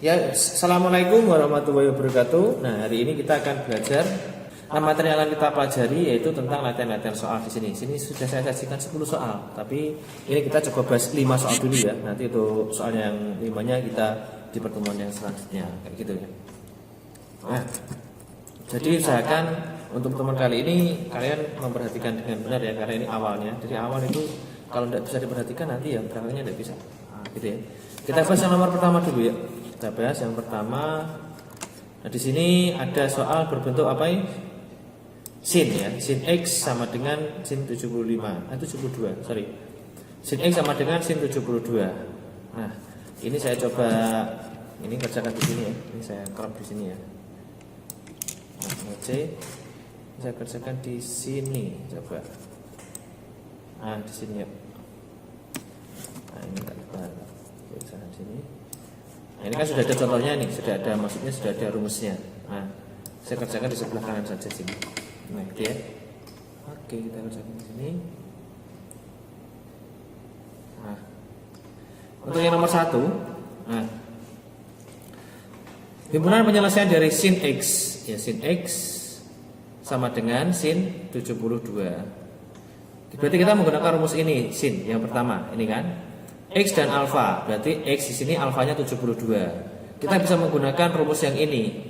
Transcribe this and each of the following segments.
Ya, assalamualaikum warahmatullahi wabarakatuh. Nah, hari ini kita akan belajar. Nah, materi yang akan kita pelajari yaitu tentang latihan-latihan soal di sini. Sini sudah saya sajikan 10 soal, tapi ini kita coba bahas 5 soal dulu ya. Nanti itu soal yang 5-nya kita di pertemuan yang selanjutnya, kayak gitu ya. Nah, jadi usahakan untuk pertemuan kali ini kalian memperhatikan dengan benar ya, karena ini awalnya. Dari awal itu kalau tidak bisa diperhatikan nanti ya belakangnya tidak bisa. Nah, gitu ya. Kita bahas yang nomor pertama dulu ya. Kita bahas yang pertama. Nah, di sini ada soal berbentuk apa ini? Sin ya. Sin X sama dengan sin 75. 72, sorry. Sin X sama dengan sin 72. Nah, ini saya coba ini kerjakan di sini ya. Ini saya crop di sini ya. Nah, C saya kerjakan di sini coba. Nah, di sini ya. Nah, ini enggak lebar. Kerjakan di sini. Nah, ini kan sudah ada contohnya nih, sudah ada maksudnya sudah ada rumusnya. Nah, saya kerjakan di sebelah kanan saja sini. Nah, gitu ya. Oke, kita kerjakan di sini. Nah, untuk yang nomor 1, nah, himpunan penyelesaian dari sin X, ya sin X sama dengan sin 72. Berarti kita menggunakan rumus ini, sin yang pertama, ini kan. X dan alfa, berarti X di sini alfanya 72. Kita bisa menggunakan rumus yang ini.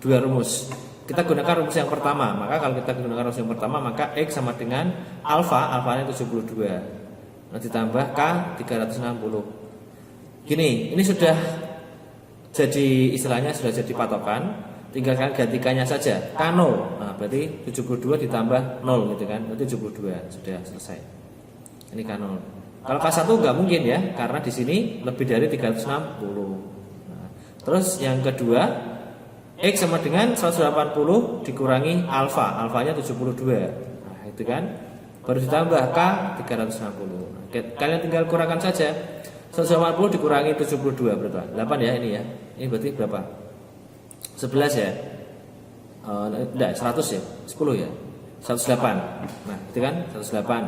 Dua rumus. Kita gunakan rumus yang pertama. Maka kalau kita gunakan rumus yang pertama, maka X sama dengan alfanya 72. Nah, ditambah K 360. Gini, ini sudah jadi istilahnya sudah jadi patokan. Tinggal kalian gantikannya saja. K0. Nah, berarti 72 ditambah 0 gitu kan. Berarti 72. Sudah selesai. Ini K0. Kalau K1 nggak mungkin ya, karena di sini lebih dari 360. Nah, terus yang kedua, X sama dengan 180 dikurangi alfanya 72. Nah, itu kan baru ditambah K 360. Nah, kalian tinggal kurangkan saja. 180 dikurangi 72 berapa? 8 ya ini ya. Ini berarti berapa? 11 ya. Enggak, 100 ya. 10 ya. 108. Nah, itu kan 108.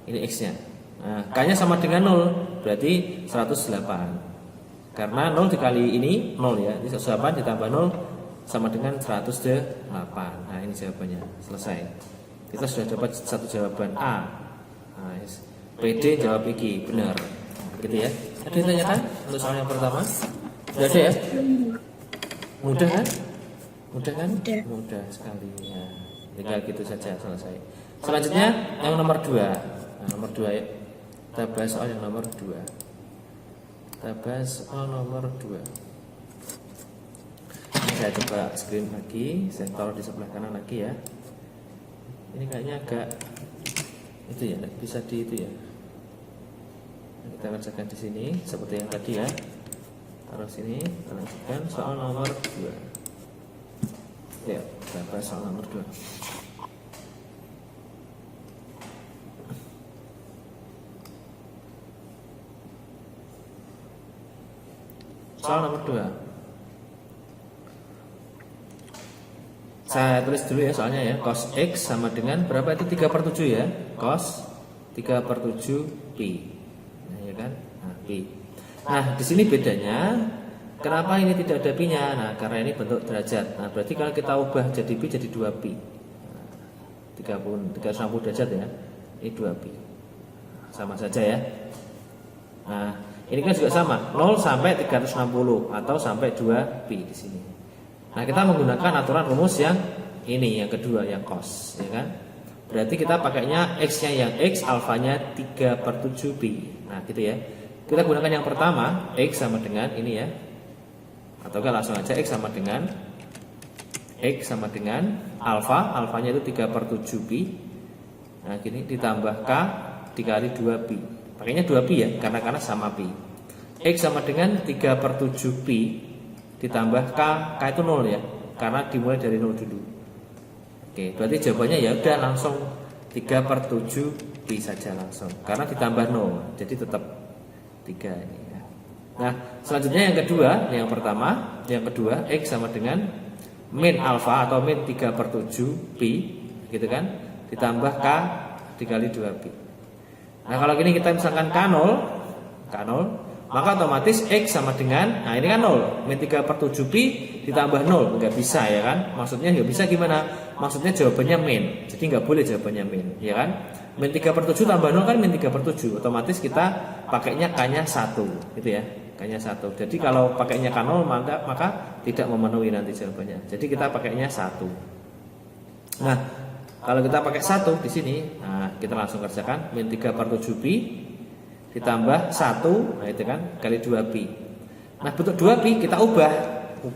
Ini X-nya. Nah, K-nya sama dengan 0, berarti 108. Karena 0 dikali ini 0 ya. Ini 108 ditambah 0 sama dengan 108. Nah, ini jawabannya. Selesai. Kita sudah dapat satu jawaban A. Nah, PD jawab iki, benar. Gitu ya. Ada yang tanyakan untuk soal yang pertama? Sudah ada ya? Mudah kan? Mudah kan? Mudah sekali ya. Tinggal gitu saja selesai. Selanjutnya yang nomor 2. Nah, nomor 2 ya. Kita bahas soal yang nomor 2. Kita bahas soal nomor 2. Ini saya coba screen lagi. Saya taruh di sebelah kanan lagi ya. Ini kayaknya agak itu ya, bisa di itu ya. Kita kerjakan di sini seperti yang tadi ya. Taruh sini, kita lanjutkan soal nomor 2. Ya, kita bahas soal nomor 2. Soal nomor 2. Saya tulis dulu ya soalnya ya. Cos X sama dengan berapa itu? 3/7 ya. Cos 3/7 Pi. Nah, ya kan? Nah, Pi. Nah, di sini bedanya kenapa ini tidak ada Pi-nya? Nah, karena ini bentuk derajat. Nah, berarti kalau kita ubah jadi Pi jadi 2 Pi. Nah, 360 derajat ya. Ini 2 Pi. Sama saja ya. Nah, ini kan juga sama, 0 sampai 360 atau sampai 2 Pi di sini. Nah, kita menggunakan aturan rumus yang ini, yang kedua, yang cos, ya kan? Berarti kita pakainya X-nya yang X, alfanya 3/7 Pi. Nah, gitu ya. Kita gunakan yang pertama, X sama dengan ini ya. Atau langsung aja X sama dengan alfanya itu 3/7 Pi. Nah, gini ditambah K dikali 2 Pi. Pakainya 2 Pi ya, karena sama Pi. X sama dengan 3/7 Pi ditambah K itu 0 ya, karena dimulai dari 0 dulu. Oke, berarti jawabannya ya udah langsung 3/7 Pi saja langsung, karena ditambah 0, jadi tetap 3 ini ya. Nah, selanjutnya yang kedua, yang pertama, yang kedua X sama dengan min alfa atau min 3/7 Pi, gitu kan, ditambah K dikali 2 Pi. Nah, kalau gini kita misalkan K0 maka otomatis X sama dengan, nah ini kan 0, min 3 per 7 pi ditambah 0, nggak bisa ya kan, maksudnya nggak bisa gimana, maksudnya jawabannya min, jadi nggak boleh jawabannya min, ya kan, min 3 per 7 tambah 0 kan min 3 per 7, otomatis kita pakainya K-nya 1, gitu ya, K-nya 1, jadi kalau pakainya K0 maka tidak memenuhi nanti jawabannya, jadi kita pakainya 1. Nah, kalau kita pakai 1 di sini, nah kita langsung kerjakan, min 3 per 7 pi ditambah 1, nah itu kan kali 2pi. Nah bentuk 2pi kita ubah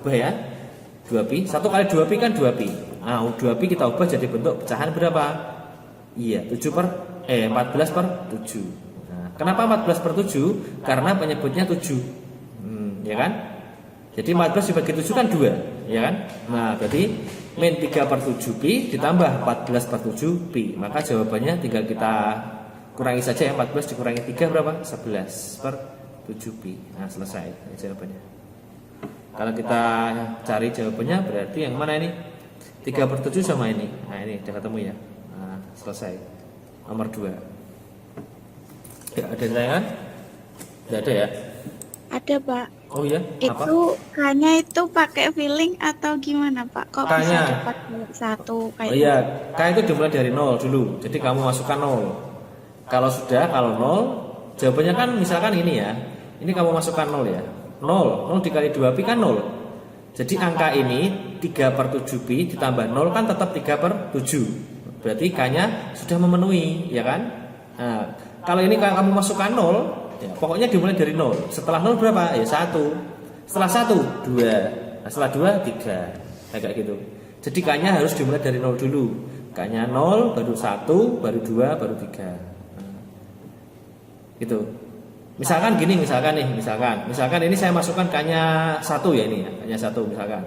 ya, 2pi, 1 kali 2pi kan 2pi. Nah 2pi kita ubah jadi bentuk pecahan berapa? Iya 14 per 7. Nah, kenapa 14 per 7? Karena penyebutnya 7, ya kan? Jadi 14 dibagi 7 kan 2, ya kan? Nah berarti min 3 per 7pi ditambah 14 per 7pi. Maka jawabannya tinggal kita kurangi saja ya, 14 dikurangi 3 berapa? 11 per 7pi. Nah selesai jawabannya. Kalau kita cari jawabannya berarti yang mana ini? 3 per 7 sama ini. Nah ini udah ketemu ya. Nah selesai. Nomor 2. Ya ada yang tanyakan? Tidak ada ya? Ada Pak. Oh iya? Apa? Itu K-nya itu pakai filling atau gimana Pak? Kok bisa K-nya? dapat 1 kayak Oh iya, K itu dimulai dari 0 dulu. Jadi kamu masukkan 0. Kalau 0, jawabannya kan misalkan ini ya. Ini kamu masukkan 0 ya. 0 dikali 2pi kan 0. Jadi angka ini 3 per 7pi ditambah 0 kan tetap 3 per 7. Berarti K-nya sudah memenuhi, ya kan? Nah, kalau ini kamu masukkan 0, ya, pokoknya dimulai dari 0. Setelah 0 berapa? Ya 1. Setelah 1, 2. Nah, setelah 2, 3. Kayak gitu. Jadi K-nya harus dimulai dari 0 dulu. K-nya 0, baru 1, baru 2, baru 3. Gitu. Misalkan gini, misalkan ini saya masukkan K-nya 1 ya ini ya, K-nya 1 misalkan.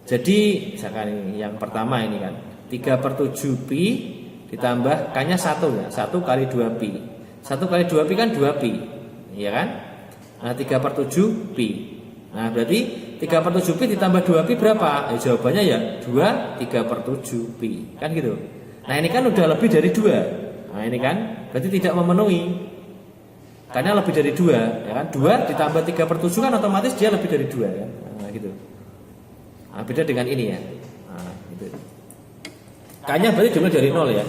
Jadi misalkan ini yang pertama ini kan 3 per 7pi ditambah K-nya 1 ya, 1 kali 2pi. 1 kali 2pi kan 2pi, ya kan? Nah 3 per 7pi. Nah berarti 3 per 7pi ditambah 2pi berapa? Jawabannya ya 2 3 per 7pi, kan gitu. Nah ini kan udah lebih dari 2. Nah ini kan berarti tidak memenuhi. Karena lebih dari 2, ya kan? 2 ditambah 3 per 7 kan otomatis dia lebih dari 2 kan? Nah gitu. Nah, beda dengan ini ya. Nah gitu. K-nya berarti dimulai dari 0 ya.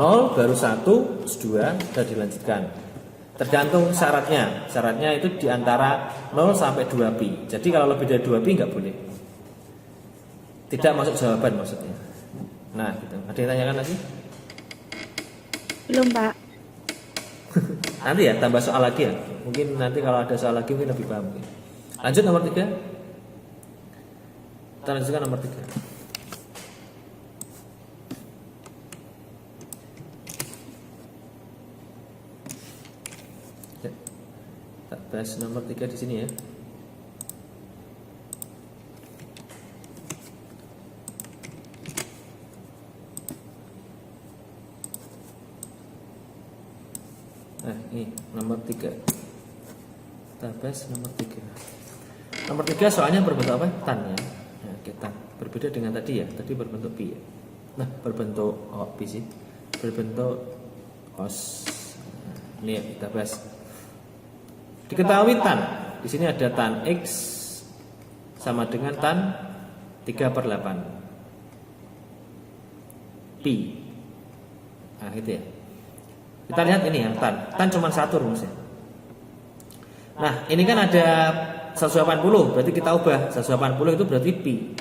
0 baru 1, terus 2, sudah dilanjutkan. Tergantung syaratnya. Syaratnya itu diantara 0 sampai 2pi. Jadi kalau lebih dari 2pi nggak boleh. Tidak masuk jawaban maksudnya. Nah gitu. Ada yang tanyakan lagi? belum Pak? Nanti ya tambah soal lagi ya. Mungkin nanti kalau ada soal lagi mungkin lebih paham. Lanjut nomor 3. Kita lanjutkan nomor 3. Ya. Kita bahas nomor 3 di sini ya. Nah ini nomor 3. Kita bahas nomor 3. Nomor 3 soalnya berbentuk apa? Tan ya. Nah, tan. Berbeda dengan tadi ya. Tadi berbentuk pi ya. Nah berbentuk pi sih. Berbentuk cos. Nah, ini ya kita bahas. Diketahui tan. Di sini ada tan x sama dengan tan 3 per 8 pi. Nah gitu ya. Kita lihat ini yang tan cuma 1 rumusnya. Nah ini kan ada 180, berarti kita ubah 180 itu berarti pi.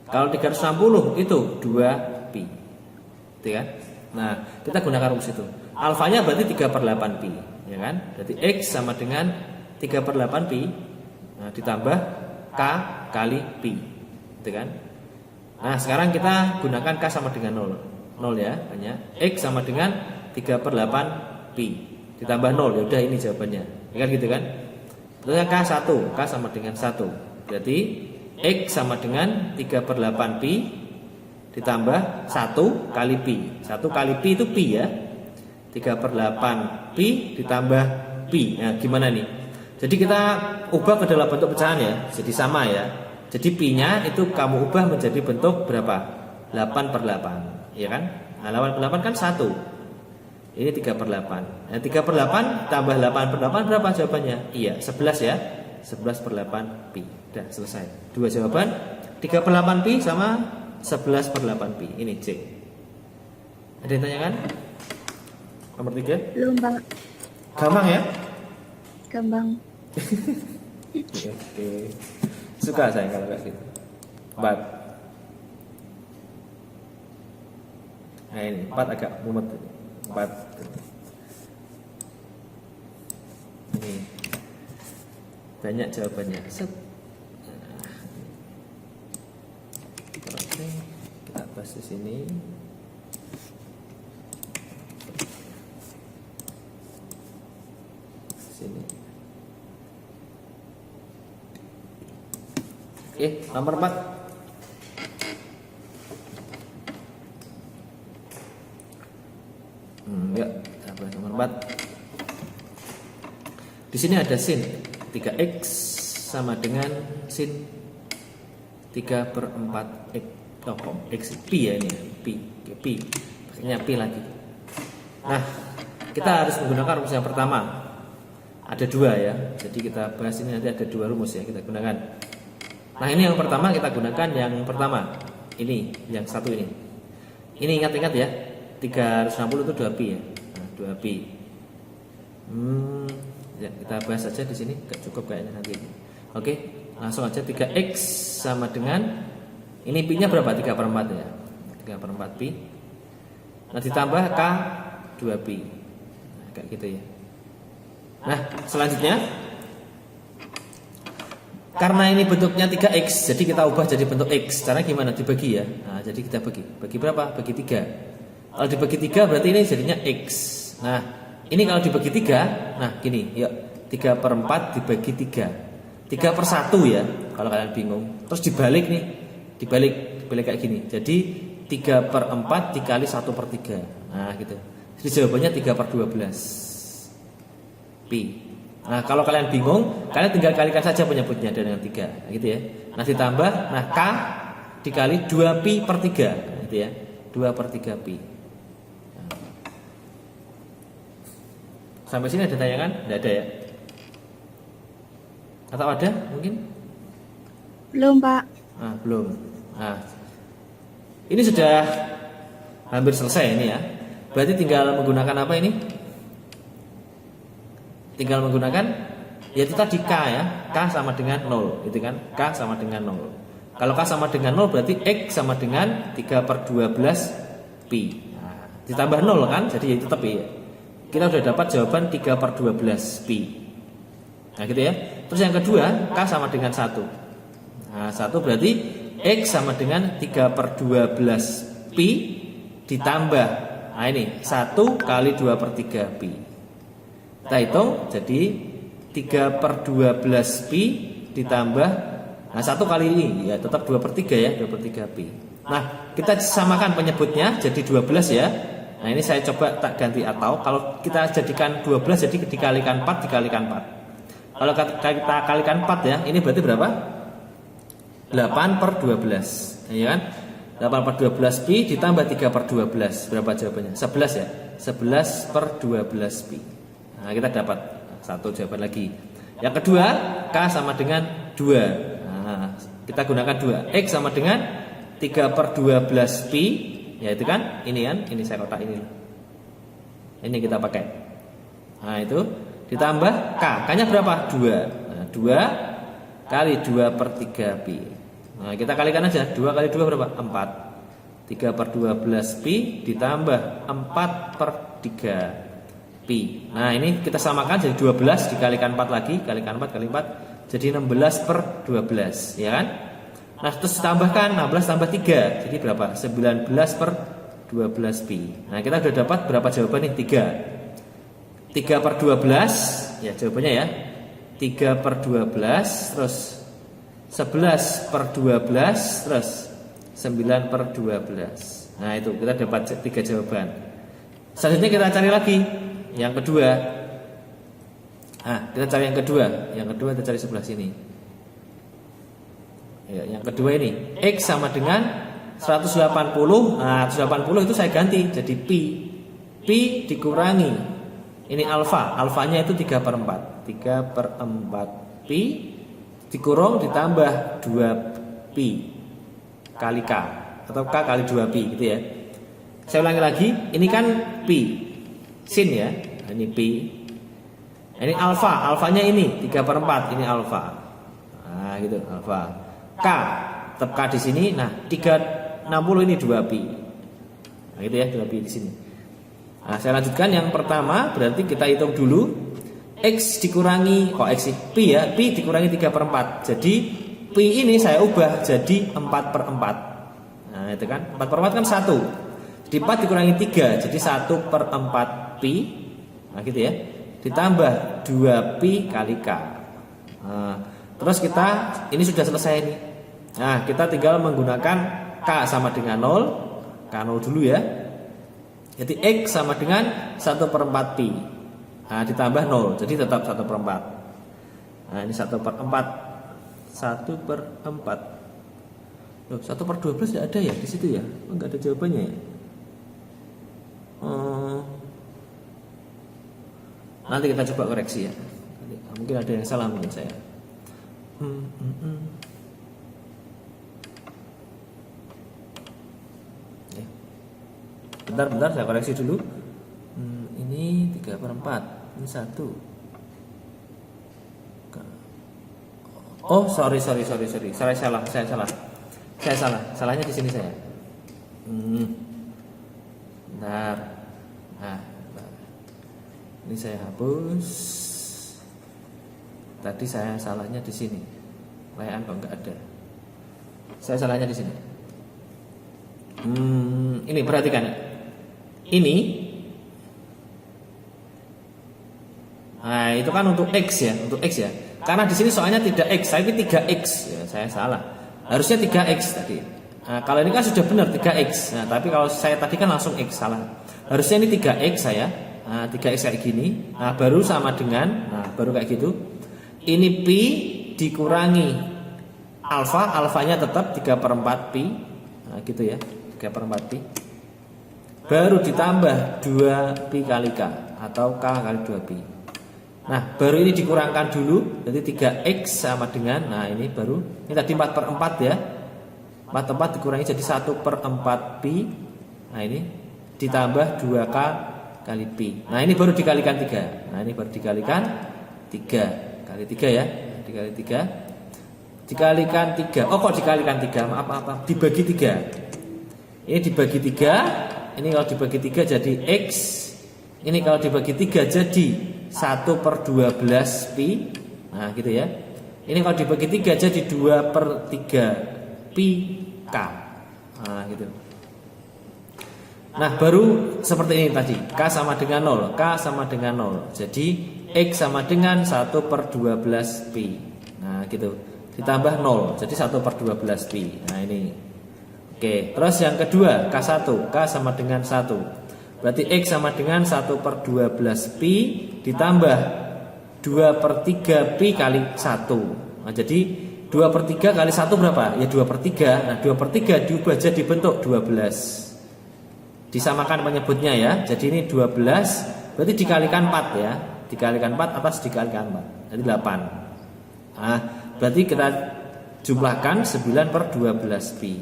Kalau 360 itu 2 pi, gitu kan? Nah kita gunakan rumus itu. Alfanya berarti 3 per 8 pi, ya kan? Berarti x sama dengan 3 per 8 pi, nah, ditambah k kali pi, gitu kan? Nah sekarang kita gunakan k sama dengan 0 ya, hanya x sama dengan 3 per 8 pi ditambah 0, ya udah ini jawabannya, ya kan gitu kan? Terusnya K1, K sama dengan 1. Berarti X sama dengan 3 per 8 pi ditambah 1 kali pi. 1 kali pi itu pi ya. 3 per 8 pi ditambah pi. Nah gimana nih? Jadi kita ubah ke dalam bentuk pecahan ya. Jadi sama ya. Jadi pi nya itu kamu ubah menjadi bentuk berapa? 8 per 8, ya kan? Nah 8 per 8 kan 1, Ini 3/8. Nah, 3/8 tambah 8/8 berapa jawabannya? Iya, 11 ya. 11/8 pi. Udah selesai. Dua jawaban, 3/8 pi sama 11/8 pi. Ini C. Ada yang tanyakan? Nomor 3. Belum, Pak. Gampang ya? Gampang. Oke. Suka saya kalau kayak gitu. 4. Nah ini 4 agak mumet. 4. Ini banyak jawabannya. Set. Oke, kita bahas di sini. Sini. Oke, nomor 4. Ya, apa nomor 4? Di sini ada sin 3x sama dengan sin 3/4 x. Oh, x pi ya ini, pi. Oke, pi. Pakainya pi lagi. Nah, kita harus menggunakan rumus yang pertama. Ada 2 ya. Jadi kita bahas ini nanti ada 2 rumus ya kita gunakan. Nah, ini yang pertama kita gunakan yang pertama. Ini yang satu ini. Ini ingat-ingat ya. 360 itu 2 pi ya. Nah, 2 pi. Ya, kita bahas saja di sini, gak cukup kayaknya nanti. Oke, langsung aja 3x sama dengan ini pi-nya berapa? 3/4 ya. 3/4 pi. Nah, ditambah k 2 pi. Nah, kayak gitu ya. Nah, selanjutnya karena ini bentuknya 3x, jadi kita ubah jadi bentuk x. Caranya gimana? Dibagi ya. Nah, jadi kita bagi. Bagi berapa? Bagi 3. Kalau dibagi 3 berarti ini jadinya x. Nah, ini kalau dibagi 3, nah gini, yuk 3/4 dibagi 3. 3/1 ya, kalau kalian bingung. Terus dibalik nih, dibalik kayak gini. Jadi 3/4 dikali 1/3. Nah gitu. Jadi jawabannya 3/12 pi. Nah kalau kalian bingung, kalian tinggal kalikan saja penyebutnya dengan 3, gitu ya. Nah ditambah, nah k dikali 2 pi per 3, gitu ya. 2/3 pi. Sampai sini ada tanyakan? Tidak ada ya? Atau ada mungkin? Belum, Pak. Nah, belum. Nah, ini sudah hampir selesai ini ya. Berarti tinggal menggunakan apa ini? Tinggal menggunakan ya itu tadi K ya. K sama dengan 0, gitu kan? K sama dengan 0. Kalau K sama dengan 0 berarti X sama dengan 3/12 pi. Nah, ditambah 0 kan? Jadi ya tetap ya. Kita sudah dapat jawaban 3/12 pi. Nah gitu ya. Terus yang kedua, K sama dengan 1. Nah 1 berarti X sama dengan 3/12 pi ditambah, nah ini 1 kali 2/3 pi. Kita hitung jadi 3/12 pi ditambah, nah 1 kali ini ya tetap 2/3 ya, 2/3 pi. Nah kita samakan penyebutnya jadi 12 ya. Nah ini saya coba tak ganti atau kalau kita jadikan 12 jadi dikalikan 4 dikalikan 4. Kalau kita kalikan 4 ya, ini berarti berapa? 8/12 ya kan? 8/12 pi ditambah 3/12 berapa jawabannya? 11 ya? 11/12 pi. Nah kita dapat satu jawaban lagi. Yang kedua, K sama dengan 2. Nah, kita gunakan 2. X sama dengan 3/12 pi. Ya itu kan, ini kan, ini saya kotak ini. Ini kita pakai. Nah itu ditambah K, K-nya berapa? 2. Nah, 2 kali 2/3 pi. Nah kita kalikan aja, 2 kali 2 berapa? 4. 3/12 pi ditambah 4/3 pi. Nah ini kita samakan jadi 12 dikalikan 4 lagi, kalikan 4 kali 4 jadi 16/12 ya kan? Nah terus tambahkan 16 tambah 3 jadi berapa? 19/12 pi. Nah kita sudah dapat berapa jawaban nih? 3. 3/12 ya jawabannya ya. 3/12 terus 11/12 terus 9/12. Nah itu kita dapat 3 jawaban. Selanjutnya kita cari lagi yang kedua. Nah kita cari yang kedua. Yang kedua kita cari sebelah sini. Ya, yang kedua ini X sama dengan 180. Nah 180 itu saya ganti jadi pi. Pi dikurangi, ini alfa, alfanya itu 3/4. 3/4 Pi dikurung ditambah 2 Pi kali K, atau K kali 2 Pi gitu ya. Saya ulangi lagi, ini kan Pi sin ya, ini Pi. Ini alfa, alfanya ini 3/4, ini alfa. Nah gitu, alfa. K, tetap K di sini. Nah 360 ini 2 Pi. Nah gitu ya, 2 Pi di sini. Nah saya lanjutkan yang pertama, berarti kita hitung dulu. X dikurangi, kok X sih? Pi ya, Pi dikurangi 3/4. Jadi Pi ini saya ubah jadi 4/4. Nah itu kan, 4/4 kan 1. Jadi 4 dikurangi 3, jadi 1/4 Pi. Nah gitu ya. Ditambah 2 Pi kali K. Nah, terus kita, ini sudah selesai nih. Nah kita tinggal menggunakan K sama dengan 0. K 0 dulu ya. Jadi X sama dengan 1/4 Pi. Nah ditambah 0, jadi tetap 1/4. Nah ini 1/4. 1/4. Loh, 1/12 tidak ada ya di situ ya? Enggak ada jawabannya ya? Nanti kita coba koreksi ya. Mungkin ada yang salah menurut saya. Ya. Bentar saya koreksi dulu. Ini 3/4. Ini 1. Oh, sorry. Saya salah. Salahnya di sini saya. Bentar. Nah, ini saya hapus. Tadi saya salahnya di sini. Layan kok enggak ada. Saya salahnya di sini. Ini perhatikan. Ini. Nah, itu kan untuk X ya, Karena di sini soalnya tidak X, tapi 3X. Ya, saya salah. Harusnya 3X tadi. Nah, kalau ini kan sudah benar 3X. Nah, tapi kalau saya tadi kan langsung X, salah. Harusnya ini 3X saya. Nah, 3X kayak gini. Nah, baru sama dengan, baru kayak gitu. Ini Pi dikurangi alfa, alfanya tetap 3/4 Pi. Nah, gitu ya. 3/4 Pi. Baru ditambah 2 Pi kali K atau K kali 2 Pi. Nah baru ini dikurangkan dulu. Jadi 3X sama dengan, nah ini baru, ini tadi 4/4 ya. 4/4 dikurangi jadi 1/4 Pi. Nah ini ditambah 2K kali Pi. Nah ini baru dikalikan 3. Nah ini baru dikalikan 3. Kali 3 ya. Dikali 3. Dikalikan 3. Oh kok dikalikan 3? Maaf. Dibagi 3. Ini dibagi 3. Ini kalau dibagi 3 jadi X. Ini kalau dibagi 3 jadi 1/12 Pi. Nah gitu ya. Ini kalau dibagi 3 jadi 2/3 Pi K. Nah gitu. Nah baru seperti ini tadi. K sama dengan 0. K sama dengan 0. Jadi X sama dengan 1/12 Pi. Nah gitu. Ditambah 0. Jadi 1/12 Pi. Nah ini. Oke. Terus yang kedua K1. K sama dengan 1. Berarti X sama dengan 1/12 Pi ditambah 2/3 Pi kali 1. Nah jadi 2/3 kali 1 berapa? Ya 2/3. Nah 2/3 diubah jadi bentuk 12. Disamakan penyebutnya ya. Jadi ini 12 berarti dikalikan 4 ya. Dikalikan 4 atas dikalikan 4. Jadi 8. Nah berarti kita jumlahkan 9/12 Pi.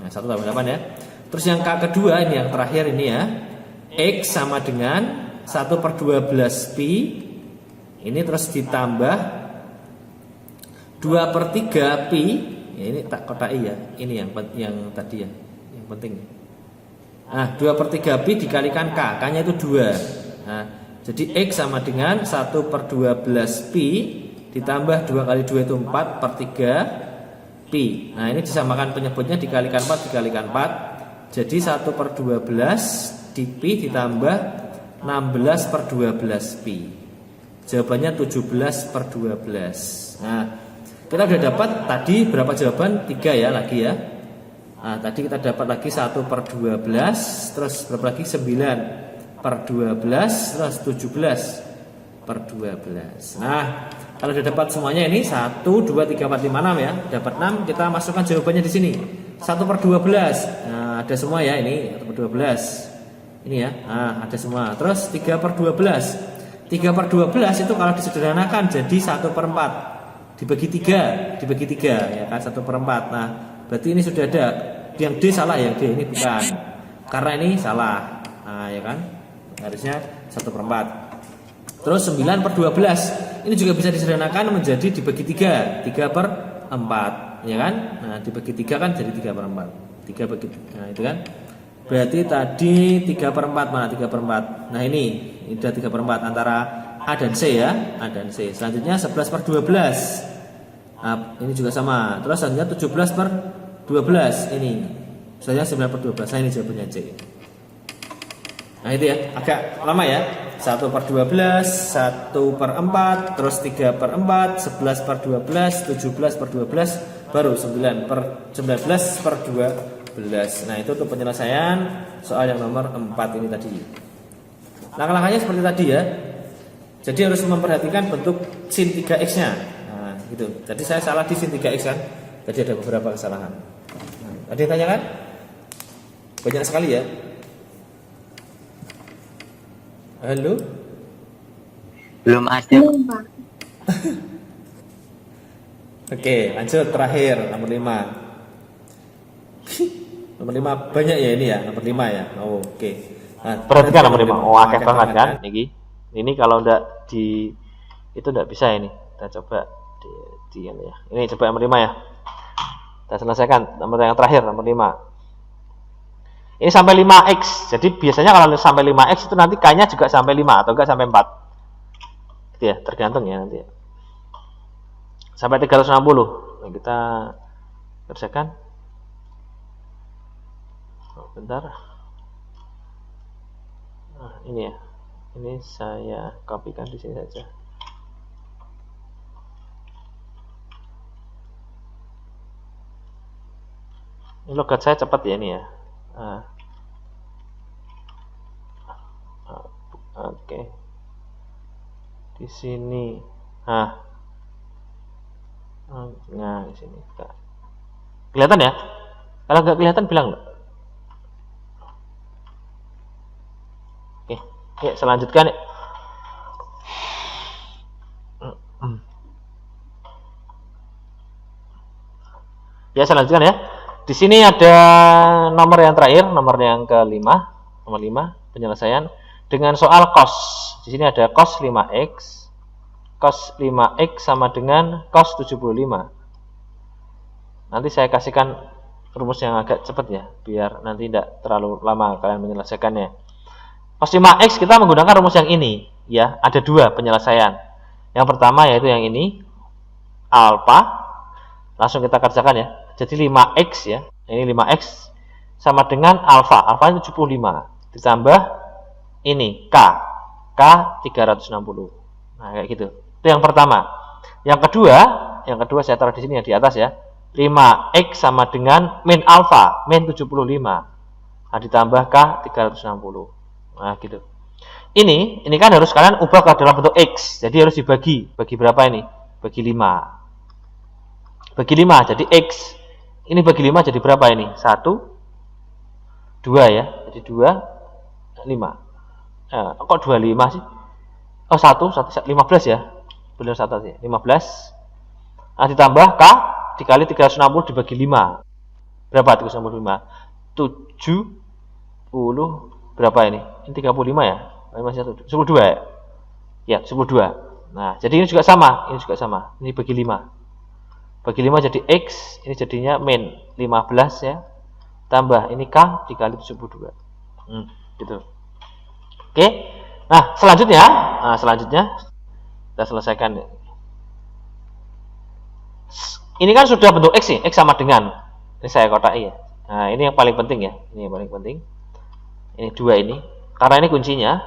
Nah 1 tambah 8 ya. Terus yang K kedua ini yang terakhir ini ya. X sama dengan 1/12 Pi. Ini terus ditambah 2/3 Pi. Ya, ini tak kotai ya. Ini yang tadi ya. Yang penting. Nah 2/3 Pi dikalikan K. K-nya itu 2. Nah jadi X sama dengan 1/12 Pi ditambah 2 kali 2 itu 4/3 Pi. Nah ini disamakan penyebutnya dikalikan 4 dikalikan 4. Jadi 1/12 di Pi ditambah 16/12 Pi. Jawabannya 17/12. Nah kita sudah dapat tadi berapa jawaban? 3 ya lagi ya. Nah tadi kita dapat lagi 1/12. Terus berapa lagi? 9/12. Terus 17/12. Nah kalau sudah dapat semuanya ini 1, 2, 3, 4, 5, 6 ya. Dapat 6 kita masukkan jawabannya di sini 1/12. Nah ada semua ya ini 1/12. Ini ya, nah, ada semua. Terus 3/12. 3/12 itu kalau disederhanakan jadi 1/4 dibagi 3 ya kan, 1/4. Nah, berarti ini sudah ada. Yang D salah ya, D ini bukan. Karena ini salah. Nah, ya kan? Harusnya 1/4. Terus 9/12. Ini juga bisa disederhanakan menjadi dibagi 3/4, ya kan? Nah, dibagi 3 kan jadi 3/4. 3 bagi, nah itu kan. Berarti tadi 3/4, mana 3/4. Nah, ini udah 3/4 antara A dan C ya, A dan C. Selanjutnya 11/12. Nah, ini juga sama. Terus selanjutnya 17/12 ini. Selanjutnya 9/12. Nah, ini jawabannya C. Nah, itu ya, agak lama ya. 1/12, 1/4, terus 3/4, 11/12, 17/12, baru 19/12. Nah, itu untuk penyelesaian soal yang nomor 4 ini tadi. Langkah-langkahnya seperti tadi ya. Jadi harus memperhatikan bentuk sin 3x-nya. Nah, gitu. Tadi saya salah di sin 3x kan. Tadi ada beberapa kesalahan. Nah, ada yang tanya kan? Banyak sekali ya. Halo? Belum ada. Belum, Pak. Oke, lanjut terakhir nomor 5. Nomor 5 banyak ya ini ya, nomor 5 ya. Oh, oke. Nah, Perhatikan nomor 5. Oh, akeh akeh banget kan iki. Ini kalau ndak di itu ndak bisa ini. Kita coba di ini ya. Ini coba nomor 5 ya. Kita selesaikan nomor yang terakhir nomor 5. Ini sampai 5x. Jadi biasanya kalau sampai 5x itu nanti K-nya juga sampai 5 atau enggak sampai 4. Gitu ya, tergantung ya nanti. Sampai 360. Nah, kita kerjakan. Oh, bentar. Nah, ini ya. Ini saya kopikan di sini saja. Ini logat saya cepat ya ini ya. Oke. Di sini. Nah, di sini. Kelihatan ya? Kalau nggak kelihatan bilang nggak? Oke. Ya, selanjutkan ya. Ya, selanjutkan ya. Di sini ada nomor yang terakhir, nomor yang ke-5, nomor 5, penyelesaian dengan soal cos. Di sini ada cos 5x. Cos 5x sama dengan cos 75. Nanti saya kasihkan rumus yang agak cepat ya, biar nanti tidak terlalu lama kalian menyelesaikannya. Cos 5x kita menggunakan rumus yang ini, ya. Ada 2 penyelesaian. Yang pertama yaitu yang ini, alfa. Langsung kita kerjakan ya. Jadi 5x ya, ini 5x sama dengan alfa, alfa itu 75 ditambah ini k 360. Nah, kayak gitu. Itu yang pertama. Yang kedua saya taruh di sini yang di atas ya. 5x sama dengan min alfa, min 75. Nah, ditambah k 360. Nah, gitu. Ini kan harus kalian ubah ke dalam bentuk x. Jadi harus dibagi. Bagi berapa ini? Bagi 5. Bagi 5 jadi x. Ini bagi 5 jadi berapa ini? 1 2 ya. Jadi 2 5. Kok 25 sih? Oh, 1 15 ya. Benar 1 sih. 15. Nah, ditambah k dikali 360 dibagi 5. Berapa 365? 70 berapa ini? Ini 35 ya. Masih 12 ya. Ya, 12. Nah, jadi ini juga sama, Ini bagi 5. Bagi 5 jadi x, ini jadinya min 15 ya. Tambah ini k dikali 72. Gitu. Oke. Nah, selanjutnya kita selesaikan. Ini kan sudah bentuk x nih, x sama dengan. Ini saya kotak ya. Nah, ini yang paling penting ya. Ini yang paling penting. Ini 2 ini. Karena ini kuncinya.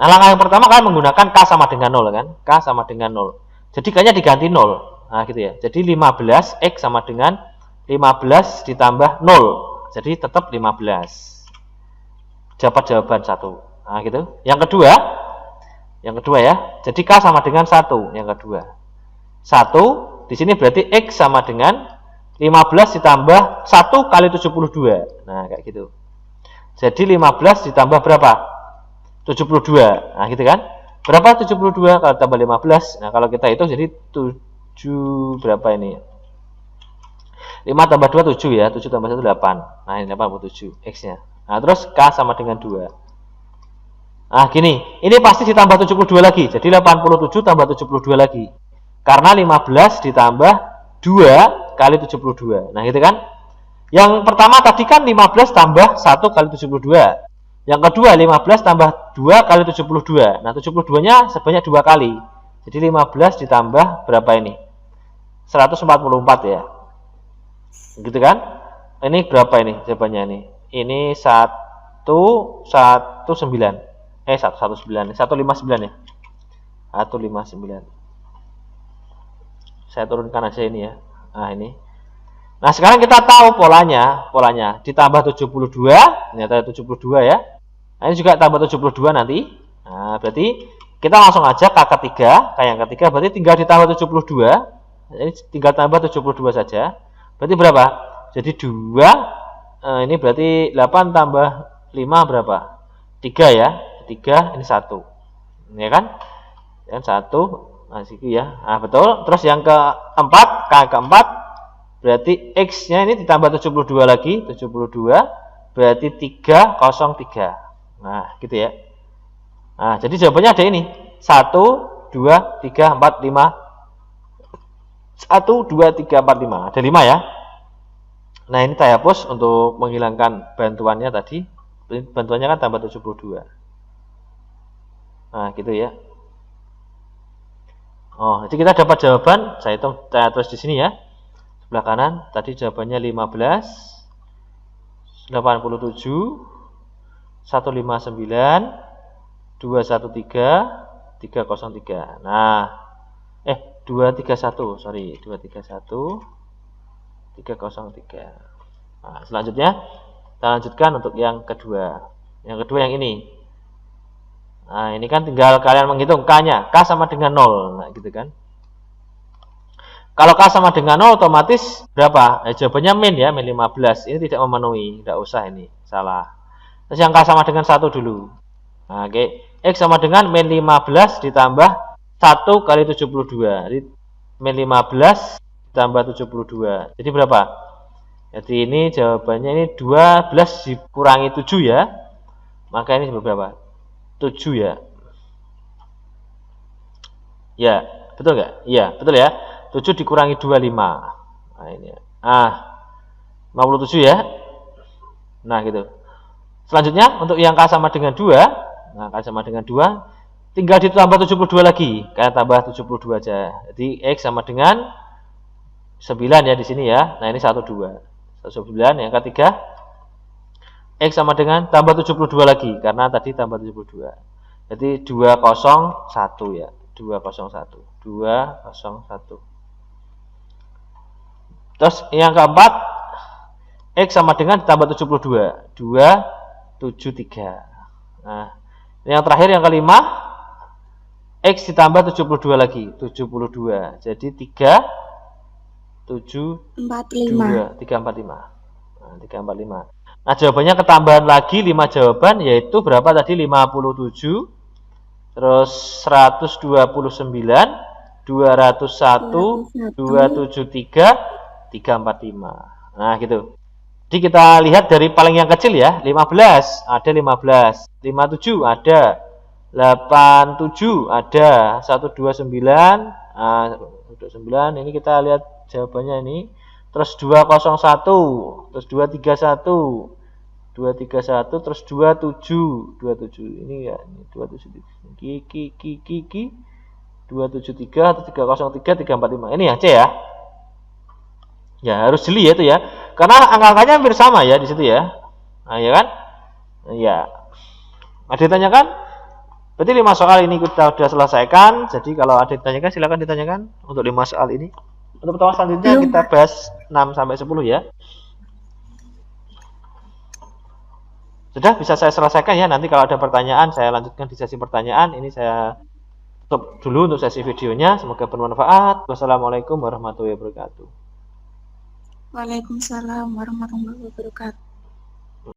Nah, langkah yang pertama kalian menggunakan k sama dengan 0 kan? K sama dengan 0. Jadi k-nya diganti 0. Nah, gitu ya. Jadi 15 x sama dengan 15 ditambah 0. Jadi tetap 15. Dapat jawaban 1. Nah, gitu. Yang kedua ya. Jadi k sama dengan 1 yang kedua. 1 di sini berarti x sama dengan 15 ditambah 1 kali 72. Nah, kayak gitu. Jadi 15 ditambah berapa? 72. Nah, gitu kan? Berapa 72 kalau tambah 15? Nah, kalau kita hitung jadi 7 berapa ini? 5 tambah 2 7 ya. 7 tambah 1 8. Nah, ini 87 X-nya. Nah, terus K sama dengan 2. Nah, gini. Ini pasti ditambah 72 lagi. Jadi 87 tambah 72 lagi. Karena 15 ditambah 2 kali 72. Nah, gitu kan? Yang pertama tadi kan 15 tambah 1 kali 72. Yang kedua 15 tambah 2 kali 72. Nah, 72-nya sebanyak 2 kali. Jadi 15 ditambah berapa ini? 144 ya. Gitu kan? Ini berapa ini jawabannya ini? Ini 119. 159 ya. 159. Saya turunkan aja ini ya. Nah, ini. Nah, sekarang kita tahu polanya ditambah 72, ternyata 72 ya. Nah, ini juga tambah 72 nanti. Nah, berarti kita langsung aja K ketiga, K yang ketiga berarti tinggal ditambah 72. Ini tinggal tambah 72 saja. Berarti berapa? Jadi 2 ini berarti 8 tambah 5 berapa? 3 ya. 3 ini 1. Ya kan? Yang 1 nah situ ya. Nah, betul. Terus yang keempat, K keempat berarti X-nya ini ditambah 72 lagi, 72 berarti 303. Nah, gitu ya. Nah, jadi jawabannya ada ini. 1 2 3 4 5. 1 2 3 4 5. Ada 5 ya. Nah, ini saya hapus untuk menghilangkan bantuannya tadi. Bantuannya kan tambah 72. Nah, gitu ya. Oh, jadi kita dapat jawaban, saya tulis di sini ya. Sebelah kanan tadi jawabannya 15 87 159 213 303. Nah, 231, sorry, 231 303. Nah, selanjutnya kita lanjutkan untuk yang kedua. Yang kedua yang ini. Nah, ini kan tinggal kalian menghitung K-nya. K sama dengan 0. Nah, gitu kan. Kalau K sama dengan 0 otomatis berapa? Jawabannya min ya, min 15. Ini tidak memenuhi, tidak usah ini, salah. Terus yang K sama dengan 1 dulu. Nah, oke. X sama dengan min 15 ditambah 1 kali 72. Jadi min 15 ditambah 72. Jadi berapa? Jadi ini jawabannya ini 12 dikurangi 7 ya. Maka ini berapa? 7 ya. Ya, betul nggak? Iya, betul ya. 7 dikurangi 25. Nah, ini ya. 57 ya. Nah, gitu. Selanjutnya untuk yang K sama dengan 2. Nah, K sama dengan 2 tinggal ditambah 72 lagi. Kayak tambah 72 aja. Jadi X sama dengan 9 ya di sini ya. Nah, ini 12. 9 yang ketiga X sama dengan tambah 72 lagi karena tadi tambah 72. Jadi 201 ya. 201. 201. Terus yang keempat X sama dengan ditambah 72. 273. Nah, yang terakhir yang kelima X ditambah 72 lagi. 72. Jadi 345. 345. Nah, 345. Nah, jawabannya ketambahan lagi 5 jawaban yaitu berapa tadi? 57, terus 129, 201, 273, 345. Nah, gitu. Jadi kita lihat dari paling yang kecil ya, 15, ada 15, 57 ada, 87 ada, 129, 129 ini kita lihat jawabannya ini. Terus 201, terus 231, 231, terus 27, 27 ini ya, ini 27, 273, atau 303, 345. Ini yang C ya. Ya harus jeli ya itu ya, karena angka-angkanya hampir sama ya di situ ya. Nah, ya kan? Ya. Ada ditanyakan? Berarti 5 soal ini kita sudah selesaikan. Jadi kalau ada ditanyakan silakan ditanyakan untuk 5 soal ini. Untuk pertemuan selanjutnya kita bahas 6 sampai 10 ya. Sudah bisa saya selesaikan ya. Nanti kalau ada pertanyaan saya lanjutkan di sesi pertanyaan. Ini saya tutup dulu untuk sesi videonya. Semoga bermanfaat. Wassalamualaikum warahmatullahi wabarakatuh. Waalaikumsalam warahmatullahi wabarakatuh.